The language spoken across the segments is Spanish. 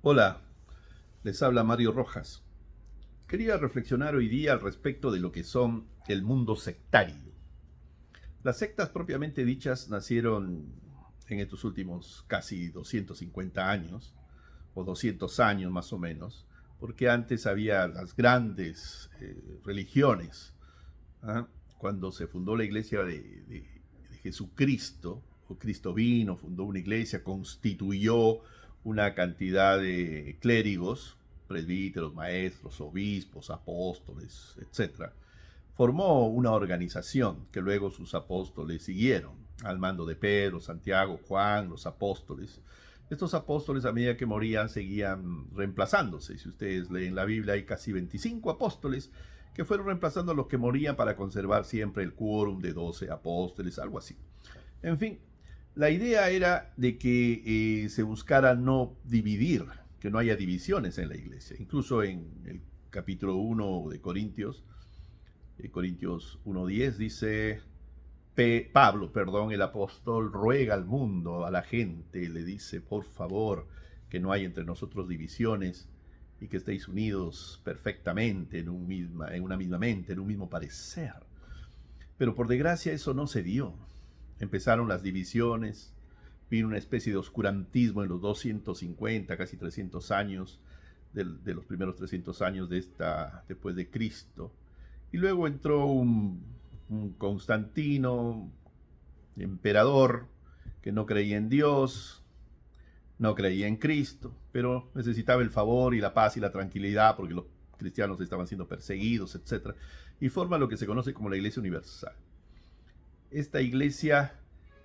Hola, les habla Mario Rojas. Quería reflexionar hoy día al respecto de lo que son el mundo sectario. Las sectas propiamente dichas nacieron en estos últimos casi 250 años, o 200 años más o menos, porque antes había las grandes religiones. ¿Ah? Cuando se fundó la iglesia de Jesucristo, o Cristo vino, fundó una iglesia, constituyó una cantidad de clérigos, presbíteros, maestros, obispos, apóstoles, etcétera. Formó una organización que luego sus apóstoles siguieron, al mando de Pedro, Santiago, Juan, los apóstoles. Estos apóstoles, a medida que morían, seguían reemplazándose. Si ustedes leen la Biblia, hay casi 25 apóstoles que fueron reemplazando a los que morían para conservar siempre el quórum de 12 apóstoles, algo así. En fin, la idea era de que se buscara no dividir, que no haya divisiones en la iglesia. Incluso en el capítulo 1 de Corintios 1:10 dice, Pablo, el apóstol, ruega al mundo, a la gente, le dice, por favor, que no haya entre nosotros divisiones y que estéis unidos perfectamente en una misma mente, en un mismo parecer. Pero por desgracia eso no se dio. Empezaron las divisiones, vino una especie de oscurantismo en los 250, casi 300 años, de los primeros 300 años después de Cristo. Y luego entró un Constantino, emperador, que no creía en Dios, no creía en Cristo, pero necesitaba el favor y la paz y la tranquilidad porque los cristianos estaban siendo perseguidos, etc. Y forma lo que se conoce como la Iglesia Universal. Esta iglesia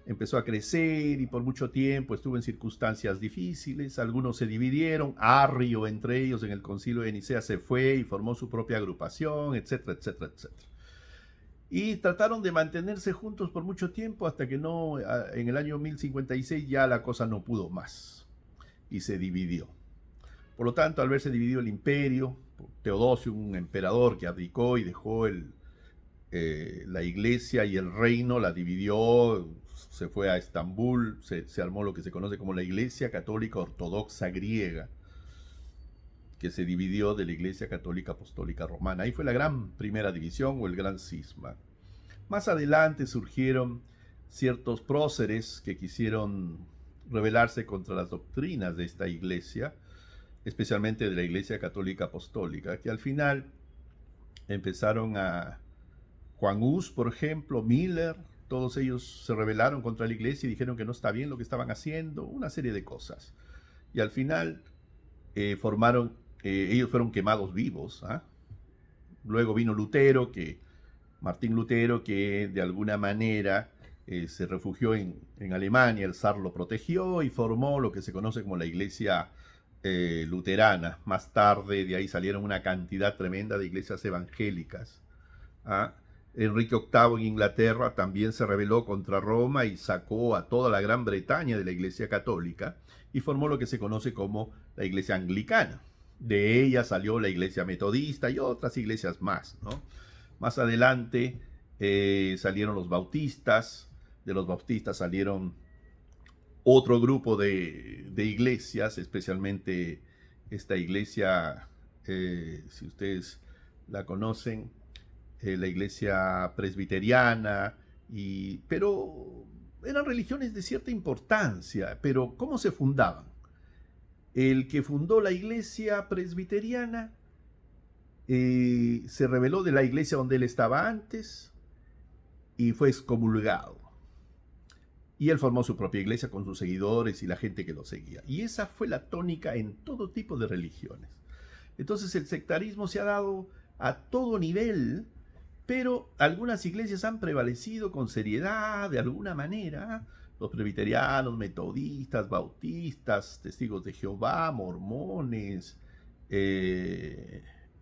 empezó a crecer y por mucho tiempo estuvo en circunstancias difíciles. Algunos se dividieron, Arrio entre ellos en el concilio de Nicea se fue y formó su propia agrupación, etcétera, etcétera, etcétera. Y trataron de mantenerse juntos por mucho tiempo hasta que en el año 1056 ya la cosa no pudo más y se dividió. Por lo tanto, al verse dividido el imperio, Teodosio, un emperador que abdicó y dejó la iglesia y el reino, la dividió, se fue a Estambul, se armó lo que se conoce como la Iglesia Católica Ortodoxa Griega, que se dividió de la Iglesia Católica Apostólica Romana. Ahí fue la gran primera división o el gran cisma. Más adelante surgieron ciertos próceres que quisieron rebelarse contra las doctrinas de esta iglesia, especialmente de la Iglesia Católica Apostólica, que al final empezaron a... Juan Hus, por ejemplo, Miller, todos ellos se rebelaron contra la iglesia y dijeron que no está bien lo que estaban haciendo, una serie de cosas. Y al final ellos fueron quemados vivos. ¿Ah? Luego vino Martín Lutero, que de alguna manera se refugió en Alemania, el zar lo protegió y formó lo que se conoce como la iglesia luterana. Más tarde de ahí salieron una cantidad tremenda de iglesias evangélicas. ¿Ah? Enrique VIII en Inglaterra también se rebeló contra Roma y sacó a toda la Gran Bretaña de la Iglesia Católica y formó lo que se conoce como la Iglesia Anglicana. De ella salió la Iglesia Metodista y otras iglesias más, ¿no? Más adelante salieron los bautistas, de los bautistas salieron otro grupo de iglesias, especialmente esta iglesia, si ustedes la conocen, la iglesia presbiteriana, pero eran religiones de cierta importancia. Pero ¿cómo se fundaban? El que fundó la iglesia presbiteriana se rebeló de la iglesia donde él estaba antes y fue excomulgado. Y él formó su propia iglesia con sus seguidores y la gente que lo seguía. Y esa fue la tónica en todo tipo de religiones. Entonces el sectarismo se ha dado a todo nivel, pero algunas iglesias han prevalecido con seriedad, de alguna manera. Los presbiterianos, metodistas, bautistas, testigos de Jehová, mormones,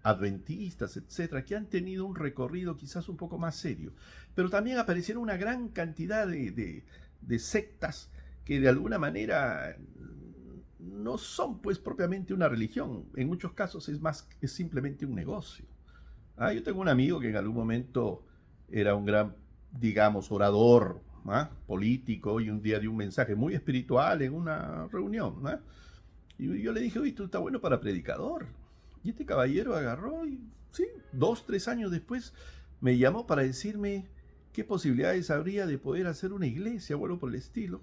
adventistas, etcétera, que han tenido un recorrido quizás un poco más serio. Pero también aparecieron una gran cantidad de sectas que de alguna manera no son pues propiamente una religión. En muchos casos es simplemente un negocio. Yo tengo un amigo que en algún momento era un gran, digamos, orador político y un día dio un mensaje muy espiritual en una reunión. Y yo le dije, oye, tú estás bueno para predicador. Y este caballero agarró y, sí, 2, 3 años después me llamó para decirme qué posibilidades habría de poder hacer una iglesia o algo por el estilo.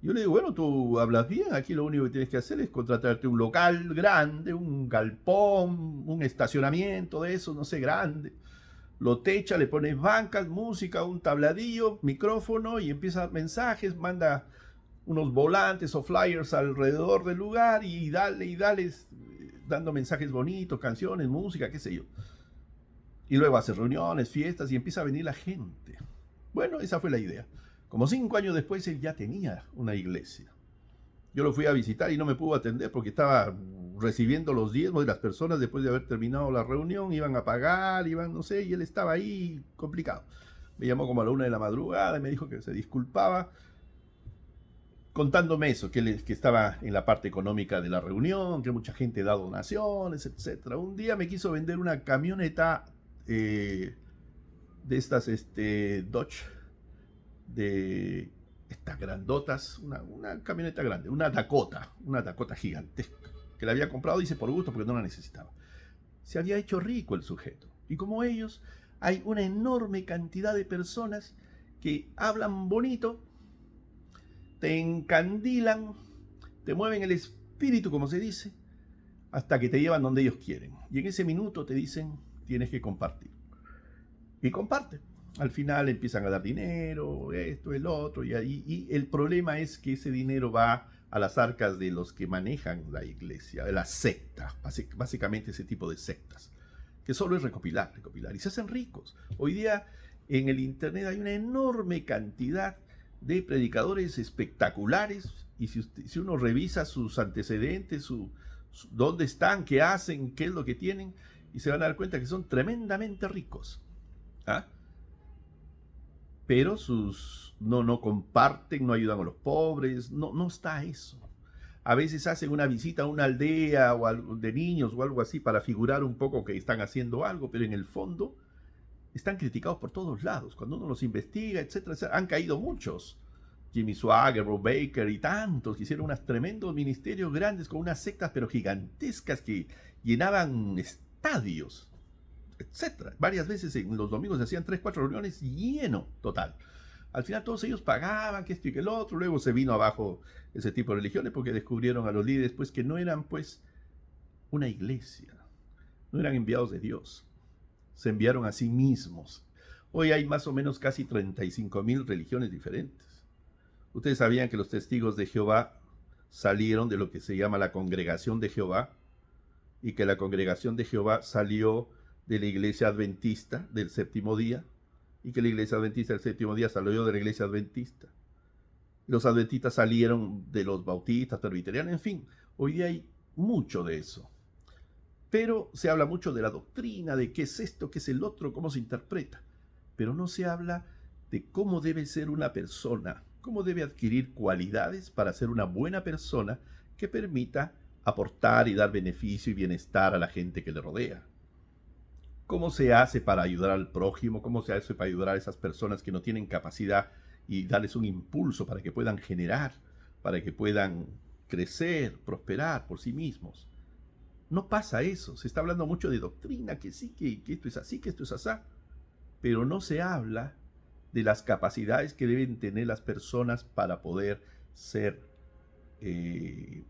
Yo le digo, bueno, tú hablas bien, aquí lo único que tienes que hacer es contratarte un local grande, un galpón, un estacionamiento de esos, no sé, grande. Lo techa, le pones bancas, música, un tabladillo, micrófono y empieza a dar mensajes, manda unos volantes o flyers alrededor del lugar y dale, dando mensajes bonitos, canciones, música, qué sé yo. Y luego hace reuniones, fiestas y empieza a venir la gente. Bueno, esa fue la idea. Como 5 años después él ya tenía una iglesia. Yo lo fui a visitar y no me pudo atender porque estaba recibiendo los diezmos de las personas después de haber terminado la reunión, iban a pagar, no sé, y él estaba ahí complicado. Me llamó como a la 1 de la madrugada y me dijo que se disculpaba, contándome eso, que estaba en la parte económica de la reunión, que mucha gente da donaciones, etc. Un día me quiso vender una camioneta de estas Dodge, de estas grandotas, una camioneta grande, una Dakota gigantesca, que la había comprado, dice, por gusto, porque no la necesitaba. Se había hecho rico el sujeto. Y como ellos, hay una enorme cantidad de personas que hablan bonito, te encandilan, te mueven el espíritu, como se dice, hasta que te llevan donde ellos quieren. Y en ese minuto te dicen, tienes que compartir. Y comparte. Al final empiezan a dar dinero, esto, el otro, y el problema es que ese dinero va a las arcas de los que manejan la iglesia, de la secta, básicamente ese tipo de sectas, que solo es recopilar, y se hacen ricos. Hoy día en el internet hay una enorme cantidad de predicadores espectaculares, y si uno revisa sus antecedentes, dónde están, qué hacen, qué es lo que tienen, y se van a dar cuenta que son tremendamente ricos. ¿Ah? Pero no comparten, no ayudan a los pobres, no está eso. A veces hacen una visita a una aldea o de niños o algo así para figurar un poco que están haciendo algo, pero en el fondo están criticados por todos lados. Cuando uno los investiga, etcétera, etcétera, han caído muchos. Jimmy Swaggart, Bob Baker y tantos que hicieron unos tremendos ministerios grandes con unas sectas pero gigantescas que llenaban estadios, etcétera. Varias veces en los domingos se hacían 3, 4 reuniones lleno total. Al final todos ellos pagaban que esto y que el otro. Luego se vino abajo ese tipo de religiones porque descubrieron a los líderes pues que no eran pues una iglesia, no eran enviados de Dios, se enviaron a sí mismos. Hoy hay más o menos casi 35,000 religiones diferentes. Ustedes sabían que los testigos de Jehová salieron de lo que se llama la congregación de Jehová, y que la congregación de Jehová salió de la iglesia adventista del séptimo día, y que la iglesia adventista del séptimo día salió de la iglesia adventista. Los adventistas salieron de los bautistas, presbiterianos, en fin, hoy día hay mucho de eso. Pero se habla mucho de la doctrina, de qué es esto, qué es el otro, cómo se interpreta. Pero no se habla de cómo debe ser una persona, cómo debe adquirir cualidades para ser una buena persona que permita aportar y dar beneficio y bienestar a la gente que le rodea. ¿Cómo se hace para ayudar al prójimo? ¿Cómo se hace para ayudar a esas personas que no tienen capacidad y darles un impulso para que puedan generar, para que puedan crecer, prosperar por sí mismos? No pasa eso. Se está hablando mucho de doctrina, que sí, que esto es así, que esto es así, pero no se habla de las capacidades que deben tener las personas para poder ser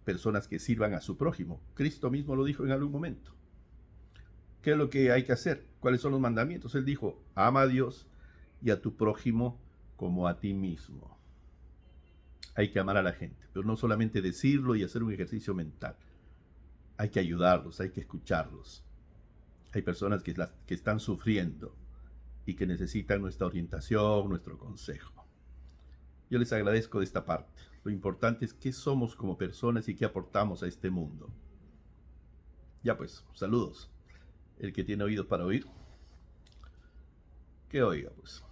personas que sirvan a su prójimo. Cristo mismo lo dijo en algún momento. ¿Qué es lo que hay que hacer? ¿Cuáles son los mandamientos? Él dijo, ama a Dios y a tu prójimo como a ti mismo. Hay que amar a la gente, pero no solamente decirlo y hacer un ejercicio mental. Hay que ayudarlos, hay que escucharlos. Hay personas que están sufriendo y que necesitan nuestra orientación, nuestro consejo. Yo les agradezco de esta parte. Lo importante es qué somos como personas y qué aportamos a este mundo. Ya pues, saludos. El que tiene oídos para oír, que oiga pues.